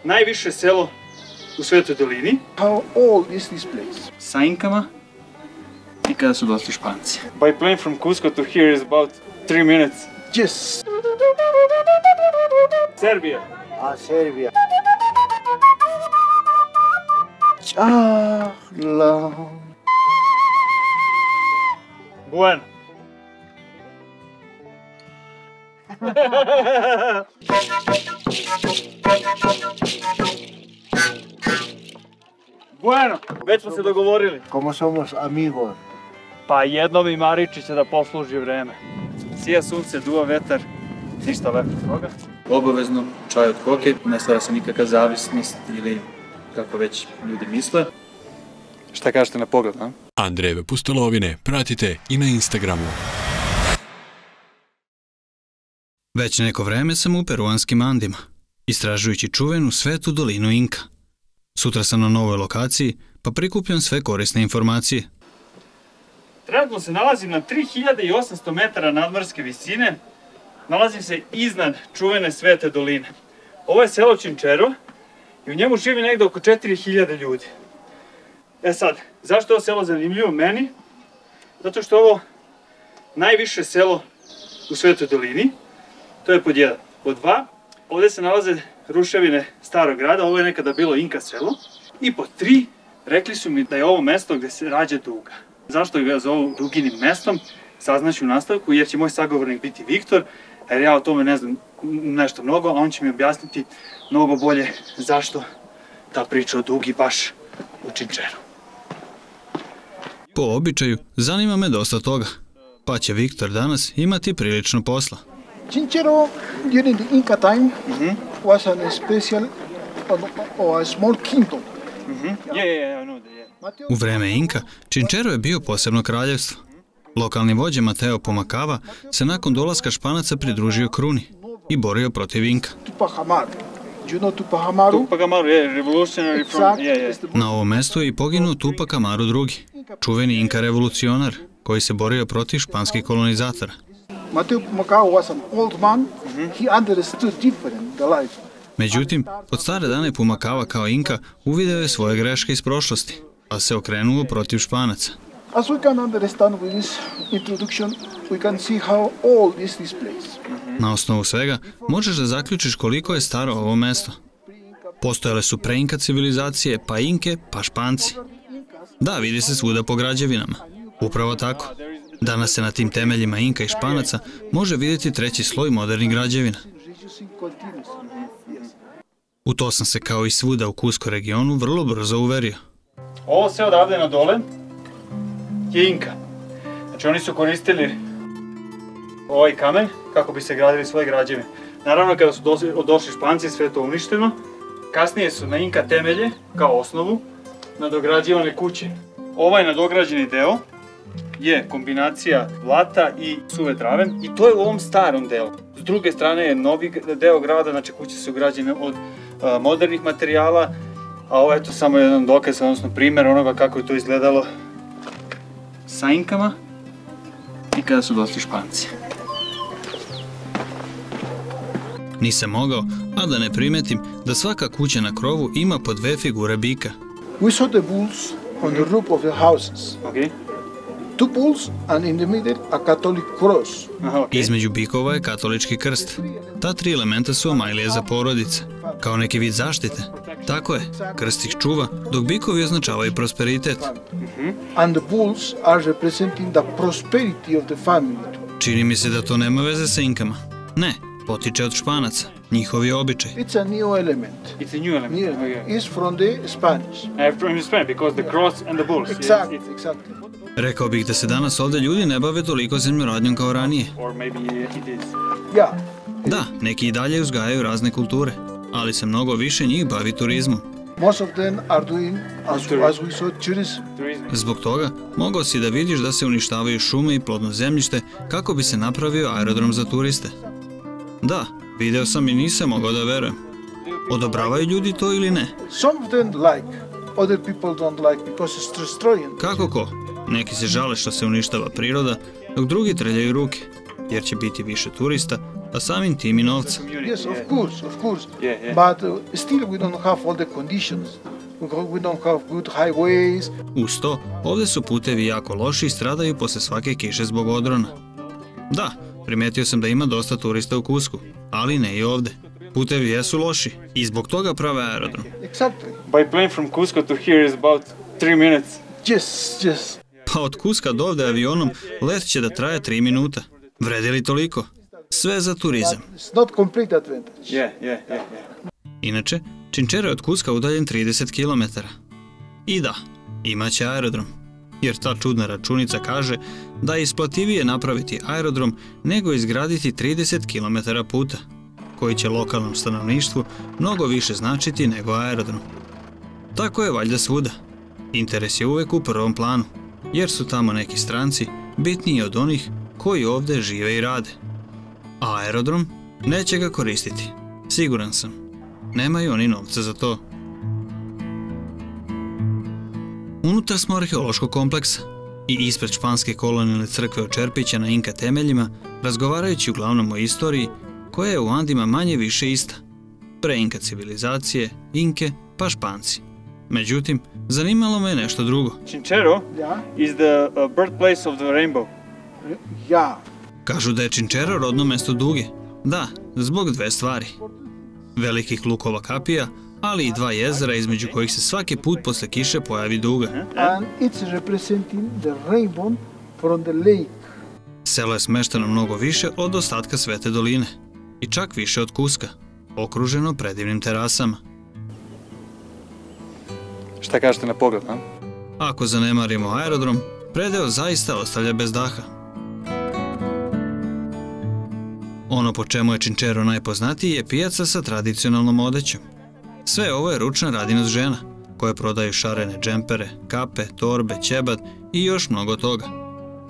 najviše selo u Svetoj dolini. How old is this place? Sa Inkama i kada su došli Španci. By plane from Cusco to here is about 3 minutes. Yes. Serbia. Serbia. Charla. Bueno. Bueno, već smo se dogovorili. Como somos amigos. Pa jednom i Mariči će da posluži vreme. Sija sunce, duva vetar, ništa lepo toga. Obavezno čaj od koke, ne stvara se nikakva zavisnost ili kako već ljudi misle. Šta kažete na pogled, a? Andrejeve pustolovine pratite i na Instagramu. Već neko vreme sam u peruanskim Andima, istražujući čuvenu Svetu dolinu Inka. Sutra sam na novoj lokaciji, pa prikupljam sve korisne informacije. Trenutno se nalazim na 3800 metara nadmorske visine. Nalazim se iznad čuvene Svete doline. Ovo je selo Chinchero i u njemu živi negde oko 4000 ljudi. E sad, zašto je ovo selo zanimljivo meni? Zato što je ovo najviše selo u Svetoj dolini. To je pod 1. Pod 2, ovde se nalaze ruševine starog grada, ovo je nekada bilo Inka selo. I pod 3, rekli su mi da je ovo mesto gde se rađa Duga. Zašto ga zovu Duginim mestom, saznaću u nastavku, jer će moj sagovornik biti Viktor, jer ja o tome ne znam nešto mnogo, a on će mi objasniti mnogo bolje zašto ta priča o Dugi baš u Chincheru. Po običaju, zanima me dosta toga, pa će Viktor danas imati prilično posla. Chinchero, during the Inca time, was a special or a small kingdom. I know that, U vreme Inka, Chinchero je bio posebno kraljevstvo. Lokalni vođa Mateo Pumacava se nakon dolaska Španaca pridružio kruni i borio protiv Inka. Tupac Amaru. You know Tupac Amaru? Tupac Amaru, revolutionary from... Na ovom mestu je i poginuo Tupac Amaru II, čuveni Inka revolucionar, koji se borio protiv španskih kolonizatora. Mateo Pumacava was an old man. He understood different the life. Međutim, od stare dane Pumacava kao Inka uvideo je svoje greške iz prošlosti, pa se okrenuo protiv Španaca. As we can understand with this introduction, we can see how old is this place. Na osnovu svega, možeš da zaključiš koliko je staro ovo mesto. Postojale su preinka civilizacije, pa Inke, pa Španci. Da, vidi se svuda po građevinama. Upravo tako. Danas se na tim temeljima Inka i Španaca može vidjeti treći sloj modernih građevina. U to sam se kao i svuda u Cusco regionu vrlo brzo uverio. Ovo sve odavde na dole je Inka. Znači oni su koristili ovaj kamen kako bi se gradili svoje građevine. Naravno kada su došli Španci sve je to uništeno. Kasnije su na Inka temelje kao osnovu nadograđivane kuće. Ovaj nadograđeni deo je kombinacija blata i suve trave i to je u ovom starom delu. S druge strane je novi deo grada, znači kuće su građene od modernih materijala, a ovo je to samo jedan dokaz, odnosno primjer onoga kako je to izgledalo sa Inkama i kada su došli Španci. Nisam mogao, a da ne primetim da svaka kuća na krovu ima po 2 figure bika. We saw the bulls on the roof of the houses. Okay. 2 bulls and in the middle a Catholic cross. Između bikova je katolički krst. Ta 3 elementa su omajlije za porodice, kao neki vid zaštite. Tako je, krst ih čuva, dok bikovi označavaju prosperitet. And the bulls are representing the prosperity of the family. Čini mi se da to nema veze sa Inkama. Ne, potiče od Španaca, njihovi običaj. It's a new element. It's a new element. It's from the Spanish. From Spain, because the cross and the bulls. Exactly. Rekao bih da se danas ovde ljudi ne bave toliko zemljoradnjom kao ranije. Or maybe it is. Yeah. Da, neki i dalje uzgajaju razne kulture, ali se mnogo više njih bavi turizmom. Most of them are doing as we saw tourism. Zbog toga, mogao si da vidiš da se uništavaju šume i plodno zemljište kako bi se napravio aerodrom za turiste. Da, video sam i nisam mogao da verujem. Odobravaju ljudi to ili ne? Some of them like, other people don't like because it's destroying. Kako ko? Neki se žale što se uništava priroda, dok drugi trljaju ruke, jer će biti više turista, a samim tim i novca. Yes, of course, of course. Yeah. But still we don't have all the conditions. We don't have good highways. Uz to, ovdje su putevi jako loši i stradaju posle svake kiše zbog odrona. Da, primetio sam da ima dosta turista u Cuscu, ali ne i ovdje. Putevi jesu loši i zbog toga prave aerodrom. Exactly. By plane from Cusco to here is about 3 minutes. Yes. Pa od Cusca do ovdje avionom let će da traje 3 minuta. Vredi li toliko? Sve za turizam. It's not complete advantage. Yeah. Inače, Chinchero je od Cusca udaljen 30 km. I da, imaće aerodrom. Jer ta čudna računica kaže da je isplativije napraviti aerodrom nego izgraditi 30 km puta, koji će lokalnom stanovništvu mnogo više značiti nego aerodrom. Tako je valjda svuda. Interes je uvek u prvom planu, jer su tamo neki stranci bitniji od onih koji ovdje žive i rade. A aerodrom neće ga koristiti, siguran sam. Nemaju oni novca za to. Unutar smo arheološkog kompleksa i ispred španske kolonijalne crkve od čerpića na Inka temeljima, razgovarajući uglavnom o istoriji koja je u Andima manje više ista. Pre Inka civilizacije, Inke pa Španci. Međutim, zanimalo me nešto drugo. Chinchero Yeah. is the birthplace of the rainbow. Yeah. Kažu da je Chinchero rodno mesto Duge. Da, zbog dve stvari. Velikih lukova kapija, ali i dva jezera između kojih se svaki put posle kiše pojavi Duga. And it's representing the rainbow from the lake. Selo je smešteno mnogo više od ostatka Svete doline i čak više od Cusca, okruženo predivnim terasama. Šta kažete na pogled, a? Ako zanemarimo aerodrom, predeo zaista ostavlja bez daha. Ono po čemu je Chinchero najpoznatiji je pijaca sa tradicionalnom odećom. Sve ovo je ručna radinost žena, koje prodaju šarene džempere, kape, torbe, ćebad i još mnogo toga.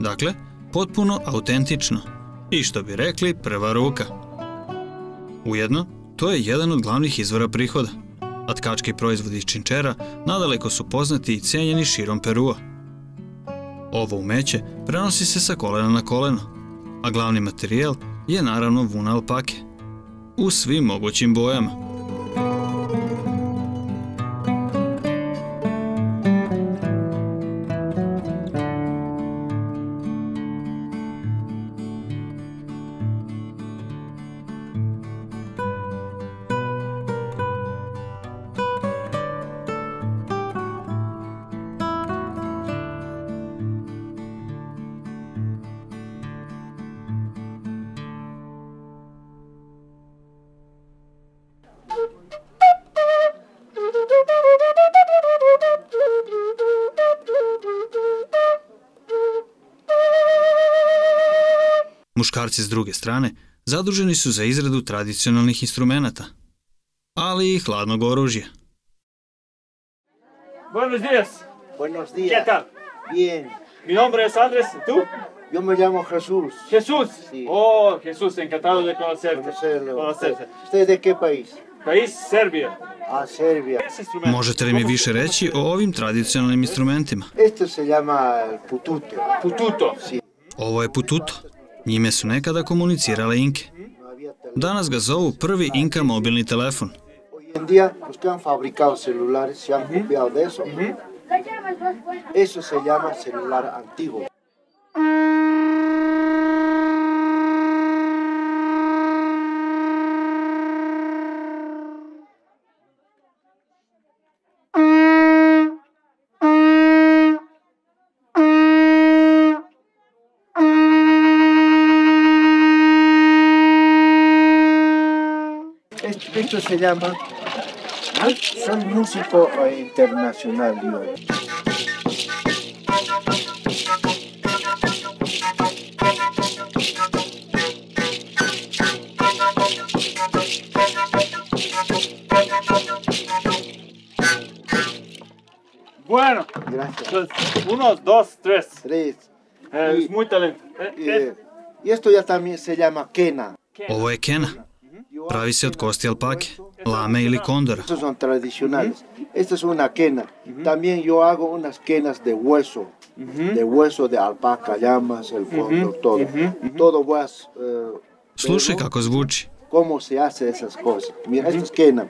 Dakle, potpuno autentično i što bi rekli prva ruka. Ujedno, to je jedan od glavnih izvora prihoda, a tkački proizvodi iz Chinchera nadaleko su poznati i cijenjeni širom Perua. Ovo umeće prenosi se sa kolena na koleno, a glavni materijal je naravno vuna alpake, u svim mogućim bojama. Muškarci s druge strane zaduženi su za izradu tradicionalnih instrumenata, ali i hladnog oružja. Buenos días. Buenos ¿Qué días. tal? Bien. Mi nombre es Andrés. ¿Tú? Yo me llamo Jesús. Jesús. Sí. Oh, Jesús, encantado de conocerte. Conocerlo. Conocerte. ¿Usted de qué país? País Serbia. Ah, Serbia. Ese instrumento. Možete li mi više reći o ovim tradicionalnim instrumentima? Esto se llama el pututo. Pututo. Sí. Ovo je pututo. Njime su nekada komunicirale Inke. No había teléfono. Danas ga zovu prvi Inka mobilni telefon. Hoy en día los que han fabricado celulares se han copiado de eso. Eso se llama celular antiguo. Esto se llama... Soy músico internacional, yo. Bueno. Gracias. Entonces, 1, 2, 3. Tres. Es muy talento. Y esto ya también se llama quena. Ovo je kena. Pravi se od kosti alpake, lame ili kondora. Estos son tradicionales. Esta es una quena. También yo hago unas quenas de hueso. De hueso de alpaca, llamas, el cóndor, todo. Todo voy a Slušaj kako zvuči. ¿Cómo se hace esas cosas? Mira, esto es quena.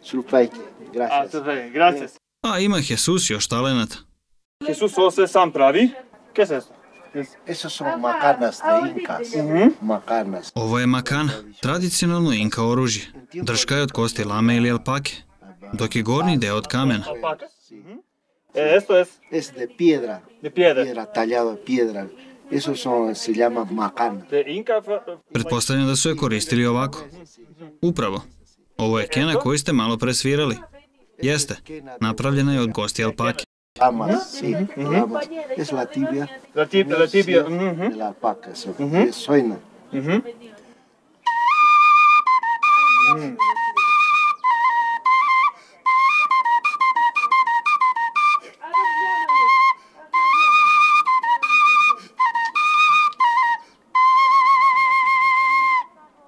Sulfajke, gracias. Gracias. A ima Jesus još talenata. Jesus ovo sve sam pravi. ¿Qué es esto? Esos son macanas de incas. Macanas. Ovo je makana, tradicionalno inka oružje. Drška je od kosti lame ili alpake, dok je gornji deo od kamena. Alpaca. Esto es Es de piedra. de piedra. Piedra, tallado de piedra. Esos son, se llama macana. De Inca. Pretpostavljam da su je koristili ovako. Upravo. Ovo je kena koju ste malo presvirali. Jeste, napravljena je od kosti alpake. Lamas, sí, lamas. Es la tibia. La tibia. De la alpaca, eso. Suena.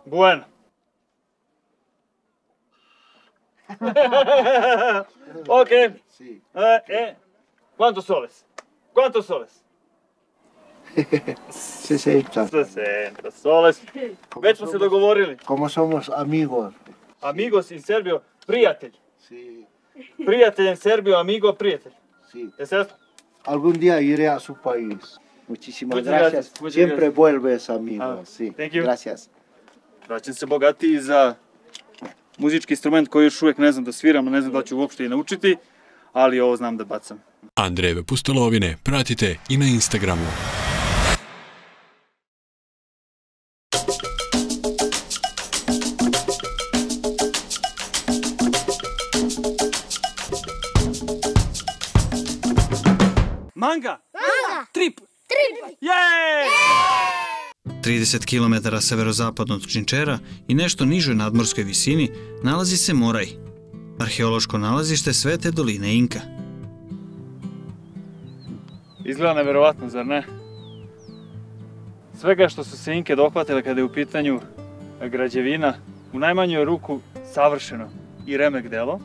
Bueno. Ok. Sí. ¿Cuántos soles? ¿Cuántos soles? 60. 60 soles. Već smo se dogovorili. Como somos amigos. Amigos in Serbio, prijatelj. Sí, Prijatelj en Serbio, amigo, prijatelj. sí. ¿Es esto? Algún día iré a su país. Muchísimas Muchas gracias. gracias, muchas Siempre gracias. vuelves, amigo. Ah, Sí. thank you. Gracias. Vraćam se bogatiji za muzički instrument koji još uvijek ne znam da sviram, ne znam da ću uopšte i naučiti, ali ovo znam da bacam. Andrejeve pustolovine pratite i na Instagramu. Manga! Trip! Jej! 30 km severozapadno od Činčera i nešto nižoj nadmorskoj visini nalazi se Moraj, arheološko nalazište Svete doline Inka. Izgleda neverovatno, zar ne? Svega što su se Inke dohvatile kada je u pitanju građevina, u najmanju ruku savršeno i remek delo.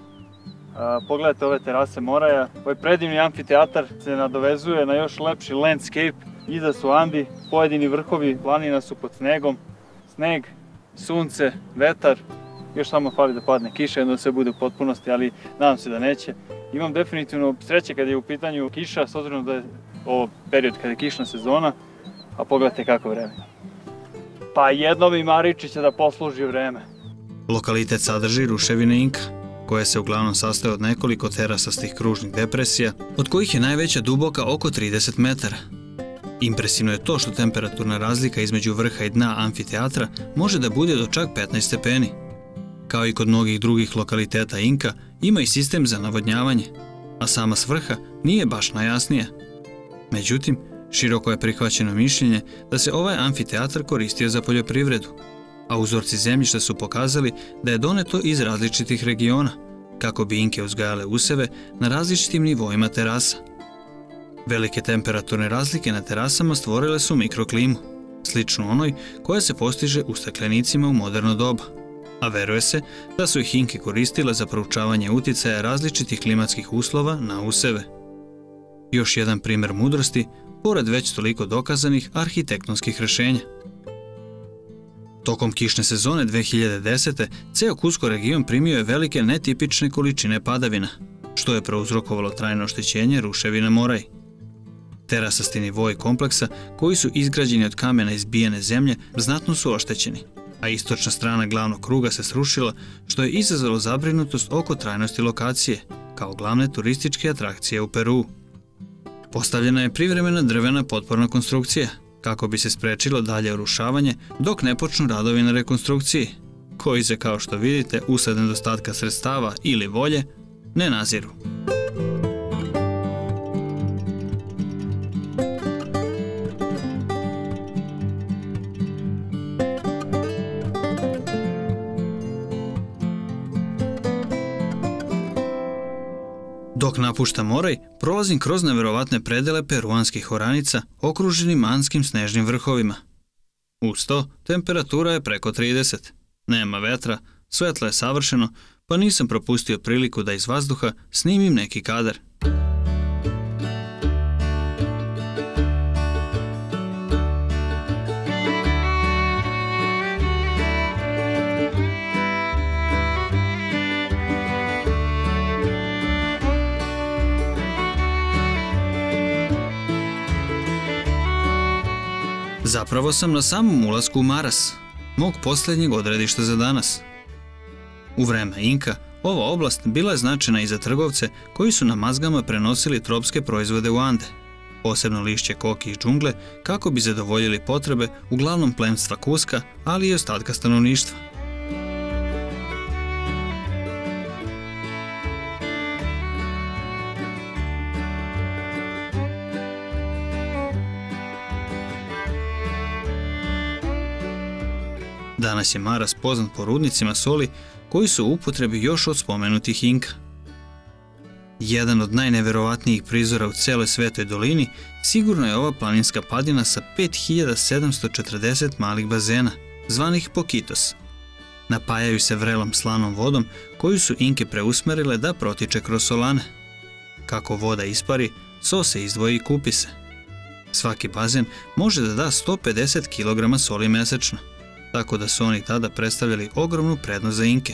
Pogledajte ove terase Moraja, ovaj predivni amfiteatar se nadovezuje na još lepši landscape. Iza su Andi, pojedini vrhovi planina su pod snegom, sneg, sunce, vetar, još samo fali da padne kiša, jedno da sve bude u potpunosti, ali nadam se da neće. Imam definitivno sreće kada je u pitanju kiša, s obzirom da je ovo period kada je kišna sezona, a pogledajte kako vreme. Pa jedno bi Maričića da posluži vreme. Lokalitet sadrži ruševine Inka, koje se uglavnom sastoje od nekoliko terasastih kružnih depresija, od kojih je najveća duboka oko 30 metara. Impresivno je to što temperaturna razlika između vrha i dna amfiteatra može da bude do čak 15 stepeni. Kao i kod mnogih drugih lokaliteta Inka, ima i sistem za navodnjavanje, a sama svrha nije baš najjasnija. Međutim, široko je prihvaćeno mišljenje da se ovaj amfiteatar koristio za poljoprivredu, a uzorci zemljišta su pokazali da je doneto iz različitih regiona, kako bi Inke uzgajale useve na različitim nivoima terasa. Velike temperaturne razlike na terasama stvorile su mikroklimu, sličnu onoj koja se postiže u staklenicima u moderno doba, a veruje se da su ih Inke koristile za proučavanje uticaja različitih klimatskih uslova na useve. Još jedan primjer mudrosti, pored već toliko dokazanih arhitektonskih rešenja. Tokom kišne sezone 2010. ceo Kusko region primio je velike netipične količine padavina, što je prouzrokovalo trajno oštećenje ruševina Moraj. Terasasti nivoi kompleksa, koji su izgrađeni od kamena izbijene zemlje, znatno su oštećeni, a istočna strana glavnog kruga se srušila, što je izazvalo zabrinutost oko trajnosti lokacije, kao glavne turističke atrakcije u Peruu. Postavljena je privremena drvena potporna konstrukcija, kako bi se sprečilo dalje urušavanje dok ne počnu radovi na rekonstrukciji, koji se, kao što vidite, usled nedostatka sredstava ili volje, ne naziru. Dok napuštam Moraj, prolazim kroz neverovatne predele peruanskih oranica okruženim anskim snežnim vrhovima. Uz to, temperatura je preko 30. Nema vetra, svetlo je savršeno, pa nisam propustio priliku da iz vazduha snimim neki kadar. Zapravo sam na samom ulasku u Maras, mog posljednjeg odredišta za danas. U vreme Inka, ova oblast bila je značajna i za trgovce koji su na mazgama prenosili tropske proizvode u Ande, posebno lišće koki iz džungle, kako bi zadovoljili potrebe uglavnom plemstva Kuska, ali i ostatka stanovništva. Danas je Maras poznat po rudnicima soli koji su u upotrebi još od spomenutih Inka. Jedan od najneverovatnijih prizora u celoj Svetoj dolini sigurno je ova planinska padina sa 5740 malih bazena, zvanih Poquitos. Napajaju se vrelom slanom vodom koju su Inke preusmerile da protiče kroz solane. Kako voda ispari, so se izdvoji i kupi se. Svaki bazen može da da 150 kg soli mesečno, tako da su oni tada predstavljali ogromnu prednost za Inke.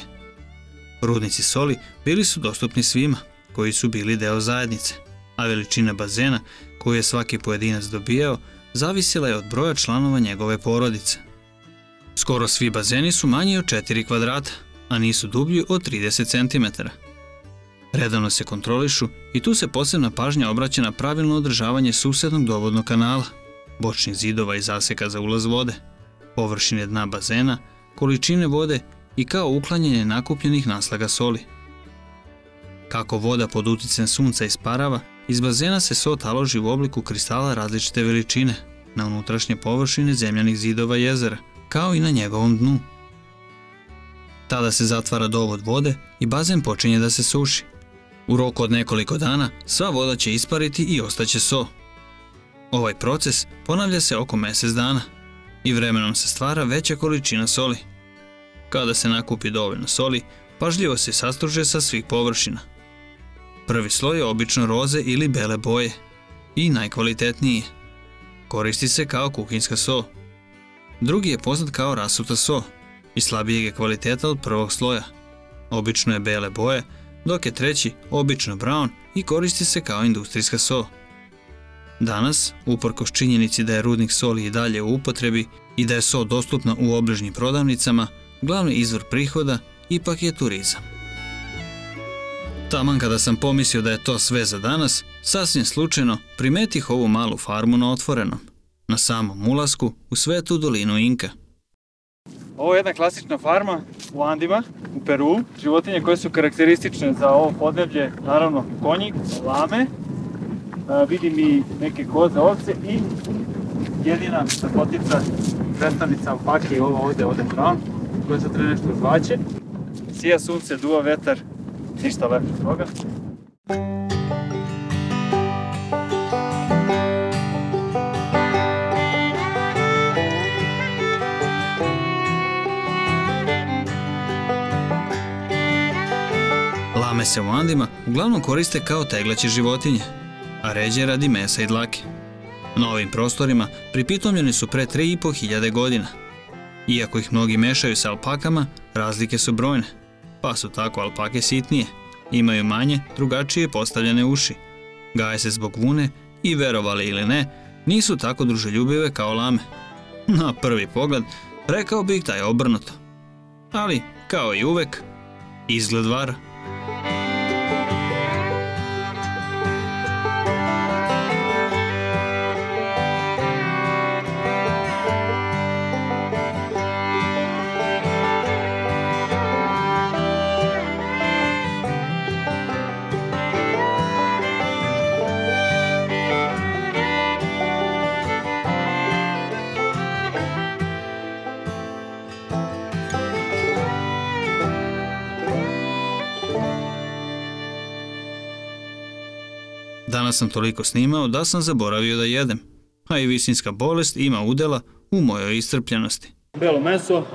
Rudnici soli bili su dostupni svima koji su bili deo zajednice, a veličina bazena koju je svaki pojedinac dobijao zavisila je od broja članova njegove porodice. Skoro svi bazeni su manji od 4 kvadrata, a nisu dublji od 30 cm. Redovno se kontrolišu i tu se posebna pažnja obraća na pravilno održavanje susednog dovodnog kanala, bočnih zidova i zaseka za ulaz vode, površine dna bazena, količine vode i kao uklanjanje nakupljenih naslaga soli. Kako voda pod uticajem sunca isparava, iz bazena se so taloži u obliku kristala različite veličine na unutrašnje površine zemljanih zidova jezera, kao i na njegovom dnu. Tada se zatvara dovod vode i bazen počinje da se suši. U roku od nekoliko dana sva voda će ispariti i ostaće so. Ovaj proces ponavlja se oko mjesec dana i vremenom se stvara veća količina soli. Kada se nakupi dovoljno soli, pažljivo se sastruže sa svih površina. Prvi sloj je obično roze ili bele boje i najkvalitetniji je. Koristi se kao kuhinjska so. Drugi je poznat kao rasuta so i slabijeg je kvaliteta od prvog sloja. Obično je bele boje, dok je treći obično brown i koristi se kao industrijska so. Danas, uprkos činjenici da je rudnik soli i dalje u upotrebi i da je so dostupna u obližnjim prodavnicama, glavni izvor prihoda ipak je turizam. Taman kada sam pomislio da je to sve za danas, sasvim slučajno primetih ovu malu farmu na otvorenom, na samom ulasku u Svetu dolinu Inka. Ovo je jedna klasična farma u Andima, u Peru. Životinje koje su karakteristične za ovo podneblje, naravno konji, lame, vidim i neke koze, ovce i jedina lepotica, predstavnica alpake je ovo ovdje brown, koja se treba nešto uzvaće. Sija sunce, duva vetar, ništa lepše od toga. Lame se u Andima uglavnom koriste kao teglaće životinje, a ređe radi mesa i dlake. Na ovim prostorima pripitomljeni su pre 3500 godina. Iako ih mnogi mešaju sa alpakama, razlike su brojne, pa su tako alpake sitnije, imaju manje, drugačije postavljene uši, gaje se zbog vune i, verovali ili ne, nisu tako druželjubive kao lame. Na prvi pogled, rekao bih da je obrnuto. Ali, kao i uvek, izgled vara. Danas sam toliko snimao da sam zaboravio da jedem, a i visinska bolest ima udela u mojoj iscrpljenosti. Belo meso,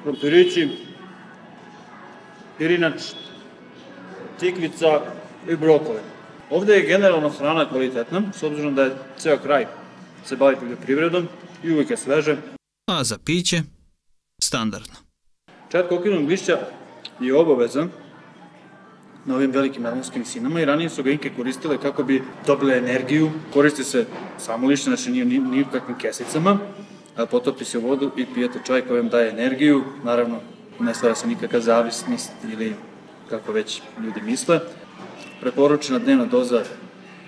krompirići, pirinač, tikvica i brokoli. Ovde je generalno hrana kvalitetna, s obzirom da je ceo kraj se bavi poljoprivredom i uvijek je sveže. A za piće, standardno. Čaj od kokinog lišća je obavezan na ovim velikim nadmorskim visinama i ranije su ga Inke koristile kako bi dobile energiju. Koristi se samo lišće, znači nije ni u kakvim kesicama, a potopi se u vodu i pijete čaj koji vam daje energiju. Naravno, ne stvara se nikakva zavisnost ili kako već ljudi misle. Preporučena dnevna doza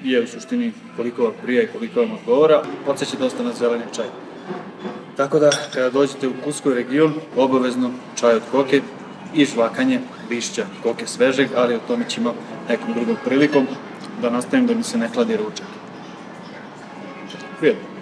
je u suštini koliko vam prija i koliko vam odgovara. Podseća dosta na zeleni čaj. Tako da, kada dođete u Kuskoj region, obavezno čaj od koke i žvakanje lišća koke svežeg, ali o tome ćemo nekom drugom prilikom da nastavim da mi se ne hladi ručak. Prijetno.